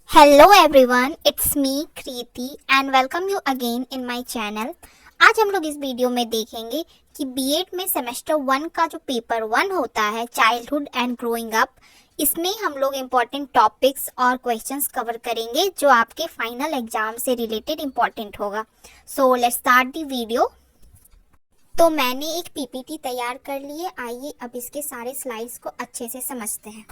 Hello everyone, it's me Kriti and welcome you again in my channel. आज हम लोग इस वीडियो में देखेंगे कि बीएड में सेमेस्टर 1 का जो पेपर 1 होता है, चाइल्डहुड एंड ग्रोइंग अप, इसमें हम लोग इम्पोर्टेंट टॉपिक्स और क्वेश्चंस कवर करेंगे जो आपके फाइनल एग्जाम से रिलेटेड इम्पोर्टेंट होगा। So let's start the video. तो मैंने एक पीपीटी तैयार कर ली है, आइए अब इसके सारे स्लाइड्स को अच्छे से समझते हैं।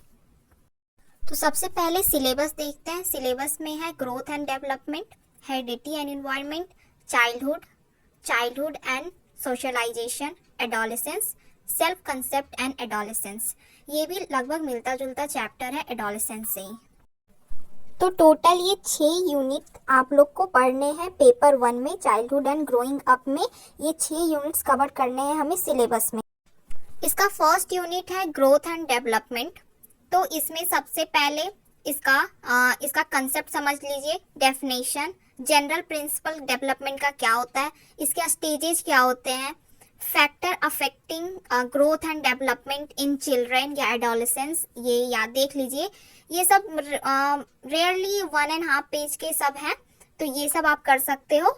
तो सबसे पहले सिलेबस देखते हैं। सिलेबस में है growth and development, heredity and environment, childhood and socialization, adolescence, self concept and adolescence. ये भी लगभग मिलता जुलता चैप्टर है एडोलेसेंस से ही। तो टोटल ये 6 यूनिट आप लोग को पढ़ने हैं पेपर 1 में, चाइल्डहुड एंड ग्रोइंग अप में। ये 6 यूनिट्स कवर करने हैं हमें सिलेबस में। इसका फर्स्ट यूनिट है ग्रोथ एंड डेवलपमेंट। तो इसमें सबसे पहले इसका कंसेप्ट समझ लीजिए, डेफिनेशन, जनरल प्रिंसिपल डेवलपमेंट का क्या होता है, इसके स्टेजेस क्या होते हैं, factor affecting growth and development in children या एडोलेसेंस, ये याद देख लीजिए। ये सब रेयरली 1.5 पेज के सब हैं, तो ये सब आप कर सकते हो।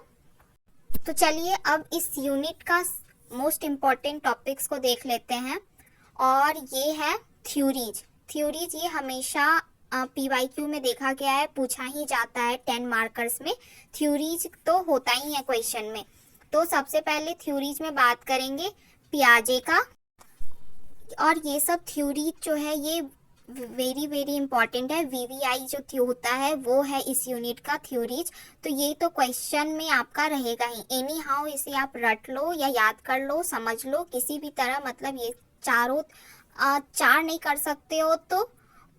तो चलिए अब इस यूनिट का मोस्ट इम्पॉर्टेंट टॉपिक्स को देख लेते हैं, और ये है थ्योरीज। ये हमेशा पीवाईक्यू में देखा गया है, पूछा ही जाता है 10 मार्कर्स में। थ्योरीज तो होता ही है क्वेश्चन में। तो सबसे पहले थ्योरीज में बात करेंगे पियाजे का, और ये सब थ्योरीज जो है ये वेरी वेरी इंपॉर्टेंट है। वीवीआई जो होता है वो है इस यूनिट का थ्योरीज। तो ये तो क्वेश्चन में आपका रहेगा ही, एनी हाउ इसे आप रट लो या याद कर लो, समझ लो किसी भी तरह। मतलब ये चार नहीं कर सकते हो तो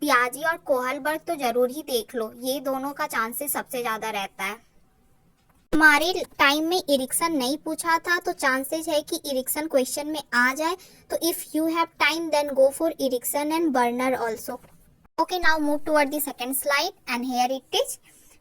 पियाजे और कोहलबर्ग तो जरूर ही देख लो, ये दोनों का चांसेस सबसे ज्यादा रहता है। हमारे टाइम में इरिक्सन नहीं पूछा था, तो चांसेस है कि इरिक्सन क्वेश्चन में आ जाए। तो if you have time then go for Erikson and Bruner also. Okay, now move toward the second slide and here it is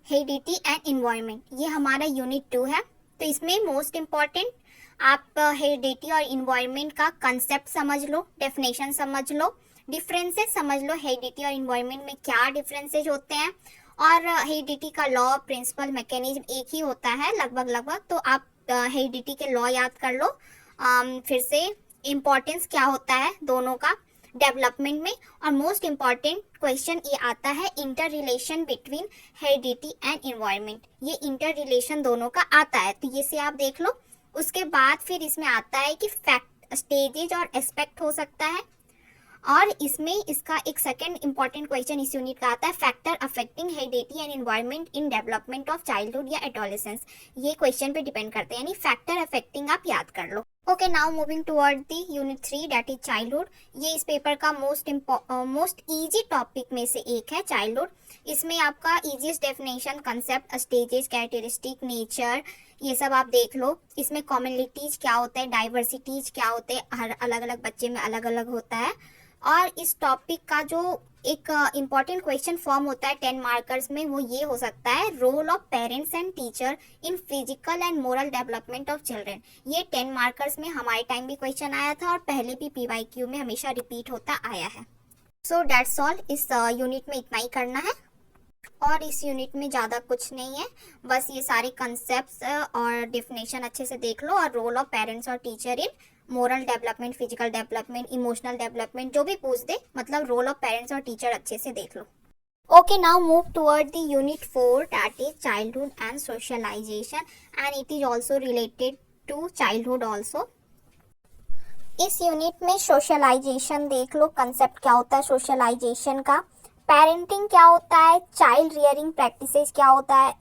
heredity and environment. ये हमारा यूनिट 2 है। तो इसमें मोस्ट इम्पॉर्टेंट आप हेरिडिटी और एनवायरनमेंट का कंसेप्ट समझ लो, डेफिनेशन समझ लो, डिफरेंसेस समझ लो, हेरिडिटी और एनवायरनमेंट में क्या डिफरेंसेस होते हैं, और हेरिडिटी का लॉ, प्रिंसिपल, मैकेनिज्म एक ही होता है लगभग। तो आप हेरिडिटी के लॉ याद कर लो। फिर से इम्पोर्टेंस क्या होता है दोनों का डेवलपमेंट में, और मोस्ट इम्पॉर्टेंट क्वेश्चन ये आता है inter relation between heredity and environment. ये इंटर रिलेशन दोनों का आता है, तो ये से आप देख लो। उसके बाद फिर इसमें आता है कि फैक्ट, स्टेजेज और एस्पेक्ट हो सकता है, और इसमें इसका एक सेकंड इंपॉर्टेंट क्वेश्चन इस यूनिट का आता है, factor affecting heredity and environment in development of childhood या एडोलेसेंस। ये क्वेश्चन पे डिपेंड करते हैं, यानी फैक्टर अफेक्टिंग आप याद कर लो। Okay, now moving toward the unit 3 that is childhood. ये इस पेपर का मोस्ट इजी टॉपिक में से एक है, चाइल्डहुड। इसमें आपका easiest definition, concept, stages, characteristic, nature, ये सब आप देख लो। इसमें कॉमनलिटीज क्या होता है, डाइवर्सिटीज क्या होते हैं, हर अलग अलग बच्चे में अलग अलग होता है। और इस टॉपिक का जो एक इम्पॉर्टेंट क्वेश्चन फॉर्म होता है 10 मार्कर्स में, वो ये हो सकता है, role of parents and teacher in physical and moral development of children. ये 10 मार्कर्स में हमारे टाइम भी क्वेश्चन आया था, और पहले भी पीवाईक्यू में हमेशा रिपीट होता आया है। सो दैट्स ऑल, इस यूनिट में इतना ही करना है, और इस यूनिट में ज़्यादा कुछ नहीं है। बस ये सारे कंसेप्ट्स और डेफिनेशन अच्छे से देख लो, और रोल ऑफ पेरेंट्स और teacher in moral development, physical development, emotional development, जो भी पूछ दे, मतलब रोल ऑफ पेरेंट्स और टीचर अच्छे से देख लो। Okay, now move toward the unit 4 that is childhood and socialisation, and it is also related to childhood also. इस यूनिट में सोशलाइजेशन देख लो, कंसेप्ट क्या होता है सोशलाइजेशन का, पेरेंटिंग क्या होता है, चाइल्ड रियरिंग प्रैक्टिसेस क्या होता है,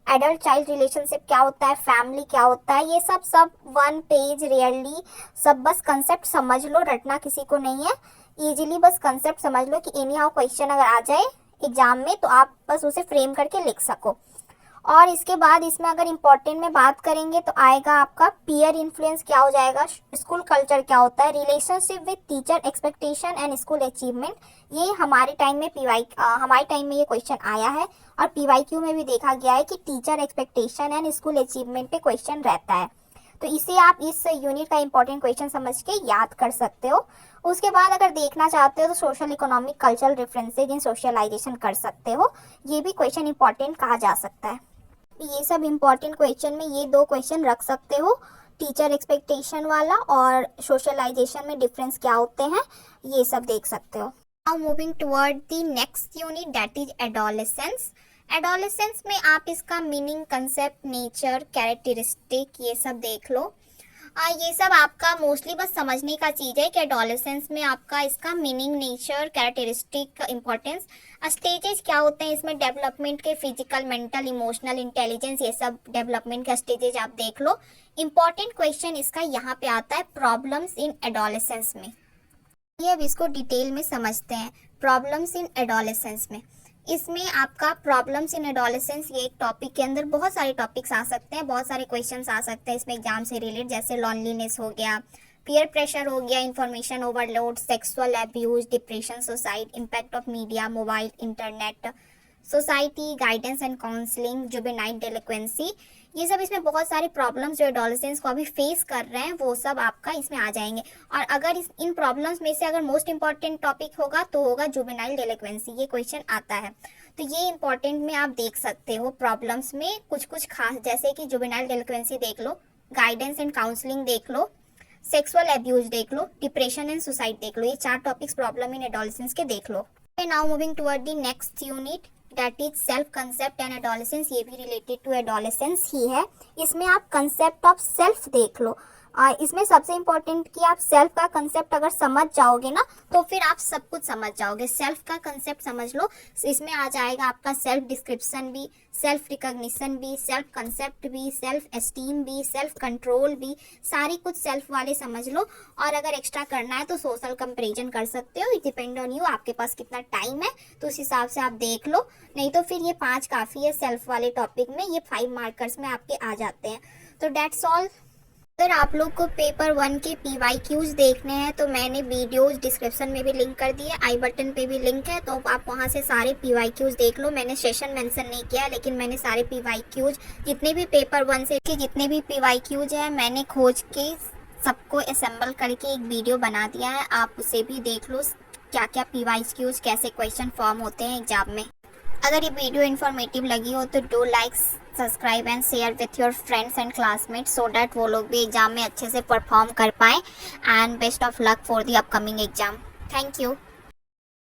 एडल्ट चाइल्ड रिलेशनशिप क्या होता है, फैमिली क्या होता है, ये सब 1 पेज रेयरली सब। बस कंसेप्ट समझ लो, रटना किसी को नहीं है, इजीली बस कंसेप्ट समझ लो कि एनी हाउ क्वेश्चन अगर आ जाए एग्जाम में तो आप बस उसे फ्रेम करके लिख सको। और इसके बाद इसमें अगर इम्पोर्टेंट में बात करेंगे तो आएगा आपका पीयर इन्फ्लुएंस क्या हो जाएगा, स्कूल कल्चर क्या होता है, relationship with teacher, expectation and school achievement. ये हमारे टाइम में ये क्वेश्चन आया है, और पीवाईक्यू में भी देखा गया है कि teacher expectation and school achievement पे क्वेश्चन रहता है। तो इसे आप इस यूनिट का इंपॉर्टेंट क्वेश्चन समझ के याद कर सकते हो। उसके बाद अगर देखना चाहते हो तो social economic cultural differences in socialization कर सकते हो, ये भी क्वेश्चन इंपॉर्टेंट कहा जा सकता है। ये सब इंपॉर्टेंट क्वेश्चन में ये 2 क्वेश्चन रख सकते हो, टीचर एक्सपेक्टेशन वाला और सोशलाइजेशन में डिफरेंस क्या होते हैं, ये सब देख सकते हो। Now moving toward the next unit that is adolescence. Adolescence में आप इसका मीनिंग, कंसेप्ट, नेचर, कैरेक्टरिस्टिक ये सब देख लो। ये सब आपका मोस्टली बस समझने का चीज़ है कि एडोलेसेंस में आपका इसका meaning, nature, characteristic, importance, stages क्या होते हैं इसमें डेवलपमेंट के, फिजिकल, मेंटल, इमोशनल, इंटेलिजेंस, ये सब डेवलपमेंट का स्टेजेस आप देख लो। इंपॉर्टेंट क्वेश्चन इसका यहाँ पे आता है प्रॉब्लम्स इन एडोलेसेंस में। ये अब इसको डिटेल में समझते हैं। प्रॉब्लम्स इन एडोलेसेंस में, इसमें आपका प्रॉब्लम्स इन एडोलेसेंस ये एक टॉपिक के अंदर बहुत सारे टॉपिक्स आ सकते हैं, बहुत सारे क्वेश्चंस आ सकते हैं इसमें एग्जाम से रिलेटेड, जैसे लॉनलीनेस हो गया, पीयर प्रेशर हो गया, information overload, sexual abuse, depression, suicide, impact of media, mobile, internet, society, guidance and counselling, juvenile delinquency, ये सब इसमें बहुत सारे प्रॉब्लम्स जो एडोलेसेंस को अभी फेस कर रहे हैं वो सब आपका इसमें आ जाएंगे। और अगर इन प्रॉब्लम्स में से अगर मोस्ट इंपॉर्टेंट टॉपिक होगा तो होगा जुवेनाइल डेलिक्वेंसी, ये क्वेश्चन आता है। तो ये इंपॉर्टेंट में आप देख सकते हो प्रॉब्लम्स में कुछ कुछ खास, जैसे कि जुवेनाइल डेलिक्वेंसी देख लो, गाइडेंस एंड काउंसलिंग देख लो, सेक्सुअल अब्यूज देख लो, डिप्रेशन एंड सुसाइड देख लो। ये 4 टॉपिक्स प्रॉब्लम इन एडोलेसेंस के देख लो। Now moving toward the next unit that is self concept and adolescence. ये भी रिलेटेड टू एडोलेसेंस ही है। इसमें आप कंसेप्ट ऑफ सेल्फ देख लो। इसमें सबसे इम्पोर्टेंट कि आप सेल्फ का कंसेप्ट अगर समझ जाओगे ना तो फिर आप सब कुछ समझ जाओगे। सेल्फ का कंसेप्ट समझ लो, इसमें आ जाएगा आपका सेल्फ डिस्क्रिप्शन भी, सेल्फ रिकॉग्निशन भी, सेल्फ कंसेप्ट भी, सेल्फ एस्टीम भी, सेल्फ कंट्रोल भी, सारी कुछ सेल्फ वाले समझ लो। और अगर एक्स्ट्रा करना है तो सोशल कंपैरिजन कर सकते हो, इट डिपेंड ऑन यू, आपके पास कितना टाइम है तो उस हिसाब से आप देख लो, नहीं तो फिर ये 5 काफ़ी है सेल्फ वाले टॉपिक में, ये 5 मार्कर्स में आपके आ जाते हैं। तो डेट्स ऑल। अगर आप लोग को पेपर 1 के PYQs देखने हैं तो मैंने वीडियोस डिस्क्रिप्शन में भी लिंक कर दिए, आई बटन पे भी लिंक है, तो आप वहां से सारे PYQs देख लो। मैंने सेशन मेंशन नहीं किया, लेकिन मैंने सारे PYQs जितने भी पेपर 1 से के जितने भी PYQs हैं मैंने खोज के सबको असेंबल करके एक वीडियो बना दिया है, आप उसे भी देख लो क्या क्या PYQs, कैसे क्वेश्चन फॉर्म होते हैं एग्जाम में। अगर ये वीडियो इन्फॉर्मेटिव लगी हो तो do like, subscribe and share with your friends and classmates so that वो लोग भी एग्जाम में अच्छे से परफॉर्म कर पाएँ। And best of luck for the upcoming exam. Thank you.